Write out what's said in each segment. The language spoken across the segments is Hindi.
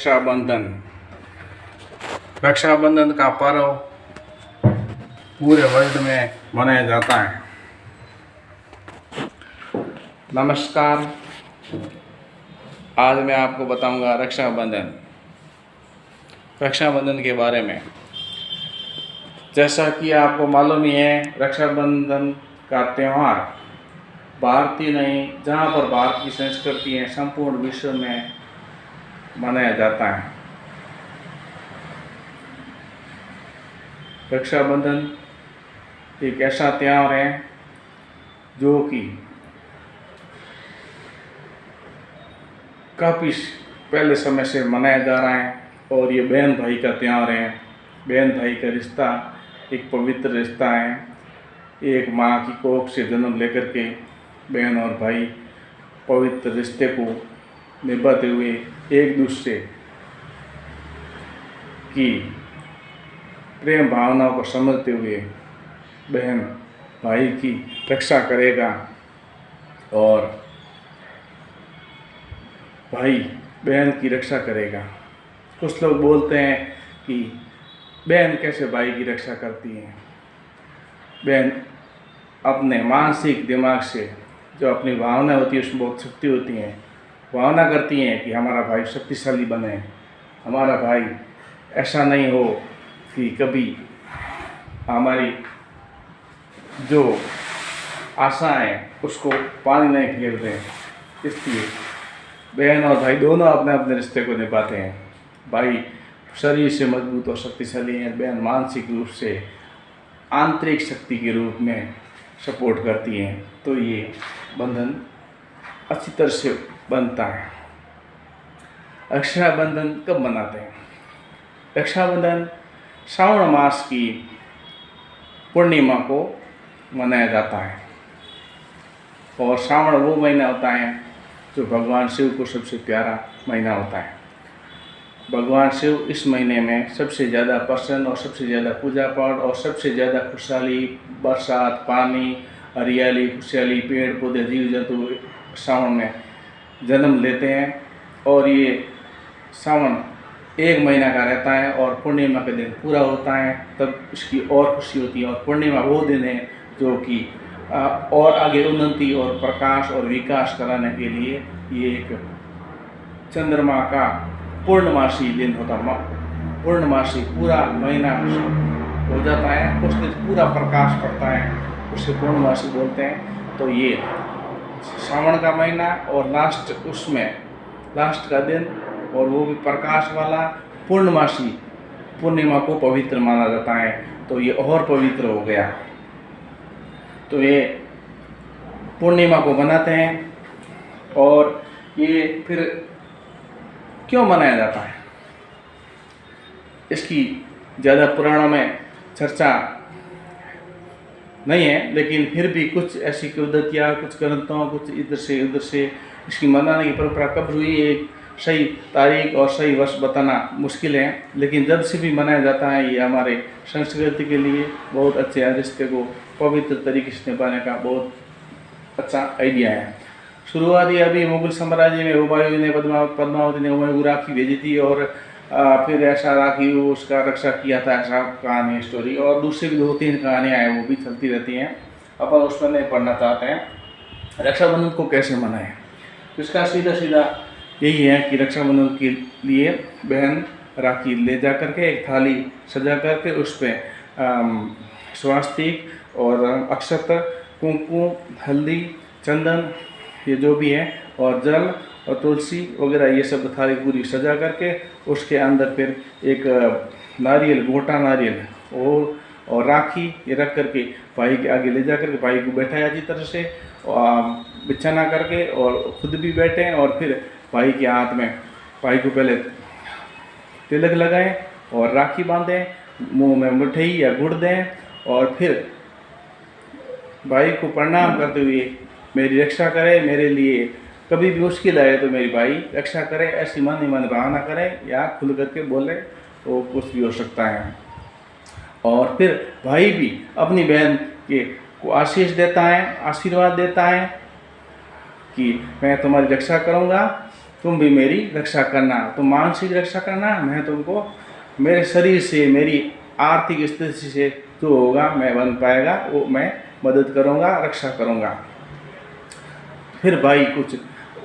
रक्षाबंधन। रक्षाबंधन का पर्व पूरे वर्ल्ड में मनाया जाता है। नमस्कार, आज मैं आपको बताऊंगा रक्षाबंधन के बारे में। जैसा कि आपको मालूम ही है, रक्षाबंधन का त्यौहार भारतीय नहीं, जहाँ पर भारत की संस्कृति है, संपूर्ण विश्व में मनाया जाता है। रक्षाबंधन एक ऐसा त्यौहार है जो कि काफ़ी पहले समय से मनाया जा रहा है और ये बहन भाई का त्यौहार है। बहन भाई का रिश्ता एक पवित्र रिश्ता है। एक माँ की कोख से जन्म लेकर के बहन और भाई पवित्र रिश्ते को निभाते हुए एक दूसरे की प्रेम भावनाओं को समझते हुए बहन भाई की रक्षा करेगा और भाई बहन की रक्षा करेगा। कुछ लोग बोलते हैं कि बहन कैसे भाई की रक्षा करती है। बहन अपने मानसिक दिमाग से जो अपनी भावना होती है उसमें बहुत शक्ति होती है, भावना करती हैं कि हमारा भाई शक्तिशाली बने, हमारा भाई ऐसा नहीं हो कि कभी हमारी जो आशा है उसको पानी नहीं फेर दें। इसलिए बहन और भाई दोनों अपने अपने रिश्ते को निभाते हैं। भाई शरीर से मजबूत और शक्तिशाली है, बहन मानसिक रूप से आंतरिक शक्ति के रूप में सपोर्ट करती हैं। तो ये बंधन अच्छी तरह से बनता है। रक्षाबंधन कब मनाते हैं? रक्षाबंधन श्रावण मास की पूर्णिमा को मनाया जाता है और श्रावण वो महीना होता है जो भगवान शिव को सबसे प्यारा महीना होता है। भगवान शिव इस महीने में सबसे ज़्यादा प्रसन्न और सबसे ज़्यादा पूजा पाठ और सबसे ज़्यादा खुशहाली, बरसात, पानी, हरियाली, खुशहाली, पेड़ पौधे, जीव जंतु श्रावण में जन्म लेते हैं। और ये श्रावण एक महीना का रहता है और पूर्णिमा के दिन पूरा होता है, तब इसकी और खुशी होती है। और पूर्णिमा वो दिन है जो कि और आगे उन्नति और प्रकाश और विकास कराने के लिए ये एक चंद्रमा का पूर्णमासी दिन होता है। पूर्णमासी पूरा महीना हो जाता है, उस दिन पूरा प्रकाश पड़ता है, उसे पूर्णमासी बोलते हैं। तो ये श्रावण का महीना और लास्ट का दिन और वो भी प्रकाश वाला पूर्णमासी पूर्णिमा को पवित्र माना जाता है। तो ये और पवित्र हो गया। तो ये पूर्णिमा को मनाते हैं। और ये फिर क्यों मनाया जाता है, इसकी ज़्यादा पुराणों में चर्चा नहीं है, लेकिन फिर भी कुछ ऐसी कुदरतियाँ, कुछ ग्रंथों, कुछ इधर से उधर से इसकी मनाने की परंपरा कब हुई, एक सही तारीख और सही वर्ष बताना मुश्किल है। लेकिन जब से भी मनाया जाता है, ये हमारे संस्कृति के लिए बहुत अच्छे रिश्ते को पवित्र तरीके से निभाने का बहुत अच्छा आइडिया है। शुरुआती अभी मुगल साम्राज्य में हुमायूं ने पद्मावती ने हुमायूं को राखी भेजी थी और फिर ऐसा राखी उसका रक्षा किया था, ऐसा कहानी स्टोरी। और दूसरी भी 2-3 कहानियाँ हैं, वो भी चलती रहती हैं, अपन उसमें नहीं पढ़ना चाहते हैं। रक्षाबंधन को कैसे मनाएं, तो इसका सीधा यही है कि रक्षाबंधन के लिए बहन राखी ले जा करके एक थाली सजा करके उस पर स्वास्तिक और अक्षत, कुमकुम, हल्दी, चंदन, ये जो भी है, और जल और तुलसी वगैरह, ये सब थाली पूरी सजा करके उसके अंदर फिर एक नारियल, गोटा नारियल और राखी ये रख करके भाई के आगे ले जा करके भाई को बैठाया अच्छी तरह से बिछाना करके, और खुद भी बैठें और फिर भाई के हाथ में भाई को पहले तिलक लगाएं और राखी बांधें, मुंह में मिठाई या गुड़ दें और फिर भाई को प्रणाम करते हुए मेरी रक्षा करे, मेरे लिए कभी भी मुश्किल आए तो मेरी भाई रक्षा करे, ऐसी मन ही मन भावना करें या खुल करके बोले, तो कुछ भी हो सकता है। और फिर भाई भी अपनी बहन के को आशीष देता है, आशीर्वाद देता है कि मैं तुम्हारी रक्षा करूँगा तुम भी मेरी रक्षा करना। तुम मानसिक रक्षा करना, मैं तुमको मेरे शरीर से, मेरी आर्थिक स्थिति से जो होगा मैं बन पाएगा वो मैं मदद करूँगा, रक्षा करूँगा। फिर भाई कुछ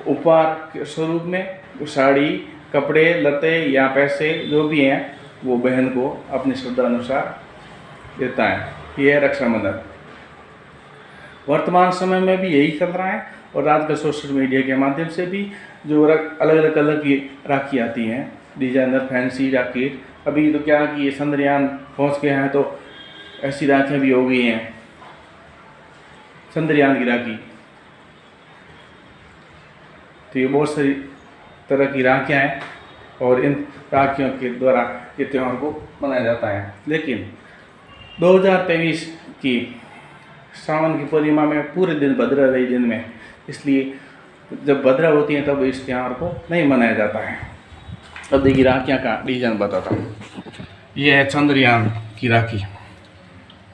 उपहार के स्वरूप में साड़ी, कपड़े लत्ते या पैसे जो भी हैं वो बहन को अपनी श्रद्धा अनुसार देता है। यह है रक्षाबंधन। वर्तमान समय में भी यही चल रहा है और आजकल सोशल मीडिया के माध्यम से भी जो अलग अलग कलर की राखी आती हैं, डिजाइनर फैंसी राखी। अभी तो क्या कि ये चंद्रयान पहुंच गया है तो ऐसी राखियाँ भी हो गई हैं, चंद्रयान की राखी। तो ये बहुत सारी तरह की राखियाँ हैं और इन राखियों के द्वारा ये त्यौहार को मनाया जाता है। लेकिन 2023 की सावन की पूर्णिमा में पूरे दिन भद्रा रही दिन में, इसलिए जब भद्रा होती है तब इस त्यौहार को नहीं मनाया जाता है। अब देखिए राखियाँ का डिजाइन बताता हूँ। ये है चंद्रयान की राखी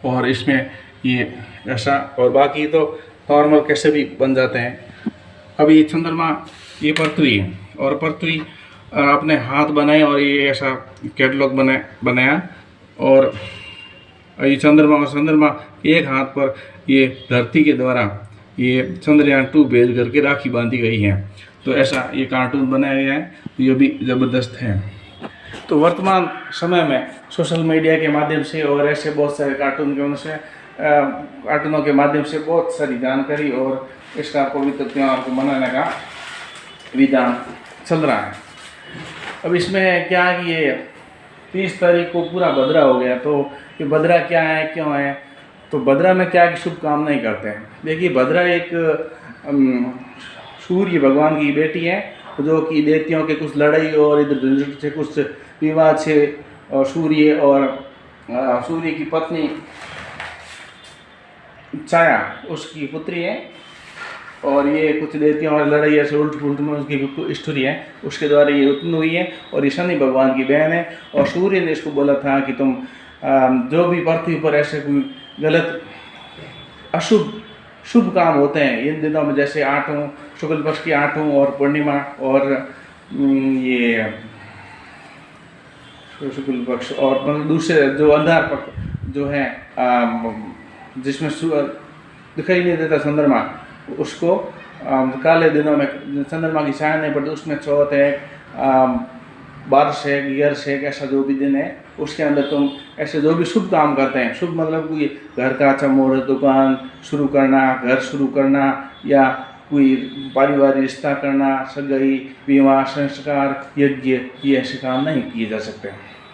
और इसमें ये ऐसा, और बाकी तो नॉर्मल कैसे भी बन जाते हैं। अभी चंद्रमा ये पृथ्वी है और पृथ्वी अपने हाथ बनाए और ये ऐसा कैटलॉग बनाया और ये चंद्रमा एक हाथ पर ये धरती के द्वारा ये चंद्रयान 2 भेज करके राखी बांधी गई है। तो ऐसा ये कार्टून बनाया गया है, ये भी ज़बरदस्त है। तो वर्तमान समय में सोशल मीडिया के माध्यम से और ऐसे बहुत सारे कार्टूनों के माध्यम से बहुत सारी जानकारी और इसका पवित्र त्यौहार को मनाने का विधान चल रहा है। अब इसमें क्या है कि ये 30 तारीख को पूरा भद्रा हो गया, तो ये भद्रा क्या है, क्यों है, तो भद्रा में क्या कि शुभकामनाएं करते हैं। देखिए भद्रा एक सूर्य भगवान की बेटी है जो कि देवतियों के कुछ लड़ाई और इधर झंझट से, कुछ विवाद से, और सूर्य की पत्नी छाया उसकी पुत्री है और ये कुछ देवतियों और लड़ाई ऐसे उल्ट पुलट में उसकी स्टोरी है, उसके द्वारा ये उत्पन्न हुई है और ये शनि भगवान की बहन है। और सूर्य ने इसको बोला था कि तुम जो भी पृथ्वी पर ऐसे कोई गलत शुभ काम होते हैं इन दिनों में, जैसे 8वें शुक्ल पक्ष की 8वें और पूर्णिमा और ये शुक्ल पक्ष और मतलब दूसरे जो अंधार पक्ष जो है जिसमें दिखाई नहीं देता चंद्रमा, उसको काले दिनों में चंद्रमा की छाया नहीं पड़ती, उसमें चौथ है, बारिश है, गियर्स है, ऐसा जो भी दिन है उसके अंदर तुम ऐसे जो भी शुभ काम करते हैं, शुभ मतलब कोई घर का अच्छा मुहूर्त, दुकान शुरू करना, घर शुरू करना या कोई पारिवारिक रिश्ता करना, सगाई, विवाह, संस्कार, यज्ञ, ये ऐसे काम नहीं किए जा सकते।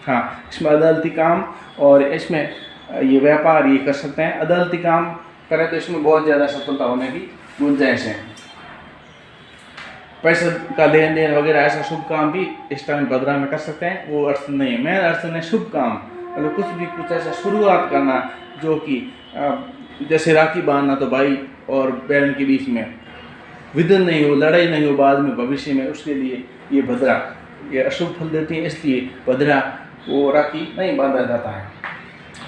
हाँ, इसमें अदालती काम और इसमें ये व्यापार ये कर सकते हैं। अदालती काम करें तो इसमें बहुत ज़्यादा सफलता होने की गुंजाइश है। पैसे का लेन देन वगैरह ऐसा शुभ काम भी इस टाइम भद्रा में कर सकते हैं, वो अर्थ नहीं है। मेन अर्थ है शुभ काम, मतलब कुछ ऐसा शुरुआत करना जो कि जैसे राखी बांधना तो भाई और बहन के बीच में विधन नहीं हो, लड़ाई नहीं हो बाद में भविष्य में, उसके लिए ये भद्रा ये अशुभ फल देती है, इसलिए भद्रा वो राखी नहीं बांधा जाता है।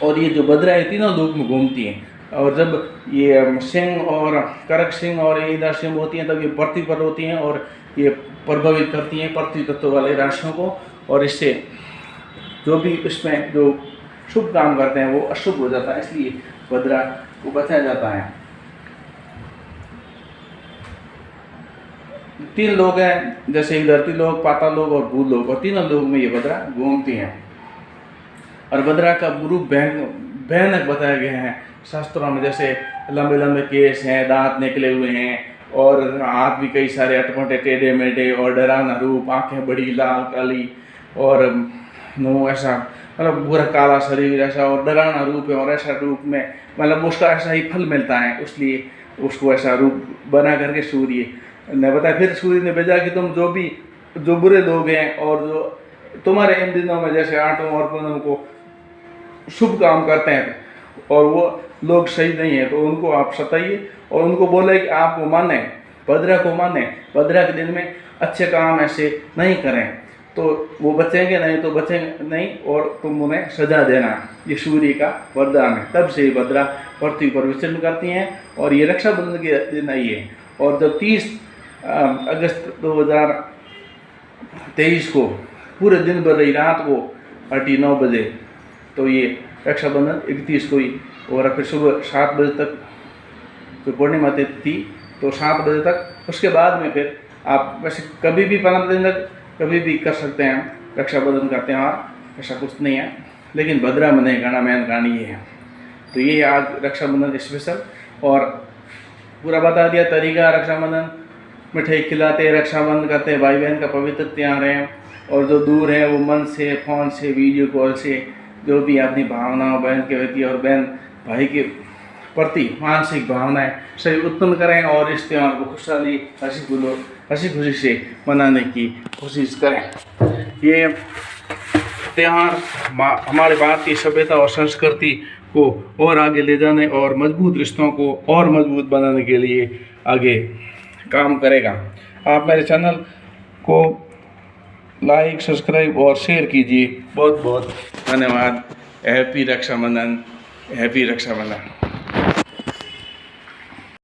और ये जो भद्रा है तीनों लोक में घूमती हैं और जब ये सिंह और करक सिंह और इधर सिंह होती हैं तब ये पृथ्वी पर होती हैं और ये प्रभावित करती हैं पृथ्वी तत्व वाले राशियों को, और इससे जो भी इसमें जो शुभ काम करते हैं वो अशुभ हो जाता है, इसलिए भद्रा को बचाया जाता है। 3 लोग हैं, जैसे एक धरती लोग, पाताल लोग और भूल लोग, और तीनों लोग में ये भद्रा घूमती हैं। और भद्रा का रूप भयानक बताया गया है शास्त्रों में, जैसे लंबे लंबे केस हैं, दांत निकले हुए हैं और हाथ भी कई सारे अटपटे टेढ़े मेढ़े और डरावना रूप, आंखें बड़ी लाल काली और मुँह ऐसा मतलब पूरा काला शरीर ऐसा और डरावना रूप है, और ऐसा रूप में मतलब उसका ऐसा ही फल मिलता है, इसलिए उसको ऐसा रूप बना करके सूर्य ने बताया। फिर सूर्य ने भेजा कि तुम जो बुरे लोग हैं और जो तुम्हारे इन दिनों में जैसे 8वें और 15वें को शुभ काम करते हैं और वो लोग सही नहीं है तो उनको आप सताइए और उनको बोले कि आप वो माने, भद्रा को माने, भद्रा के दिन में अच्छे काम ऐसे नहीं करें तो वो बचेंगे नहीं, तो बचेंगे नहीं और तुम उन्हें सजा देना। ये सूर्य का वरदान है। तब से भद्रा पृथ्वी पर विचरण करती हैं और ये रक्षाबंधन के दिन आई है। और जब 30 अगस्त 23 को पूरे दिन भर रही, रात को 9 बजे, तो ये रक्षाबंधन 31 को ही, और फिर सुबह 7 बजे तक तो पूर्णिमा थी, तो 7 बजे तक। उसके बाद में फिर आप वैसे कभी भी 15 दिन तक कभी भी कर सकते हैं रक्षाबंधन का त्यौहार, ऐसा कुछ नहीं है, लेकिन भद्रा मने गाना मैन कहानी ये है। तो ये आज रक्षाबंधन स्पेशल, और पूरा बता दिया तरीका रक्षाबंधन, मिठाई खिलाते, रक्षाबंधन करते, भाई बहन का पवित्र त्यौहार है। और जो दूर है वो मन से, फ़ोन से, वीडियो कॉल से जो भी अपनी भावनाओं बहन के प्रति और बहन भाई के प्रति मानसिक भावनाएं सही उत्पन्न करें, और इस त्यौहार को खुशहाली हंसी खुशी से मनाने की कोशिश करें। ये त्यौहार हमारे भारतीय सभ्यता और संस्कृति को और आगे ले जाने और मजबूत रिश्तों को और मजबूत बनाने के लिए आगे काम करेगा। आप मेरे चैनल को लाइक, सब्सक्राइब और शेयर कीजिए। बहुत बहुत धन्यवाद। Happy Rakshabandhan, happy Rakshabandhan.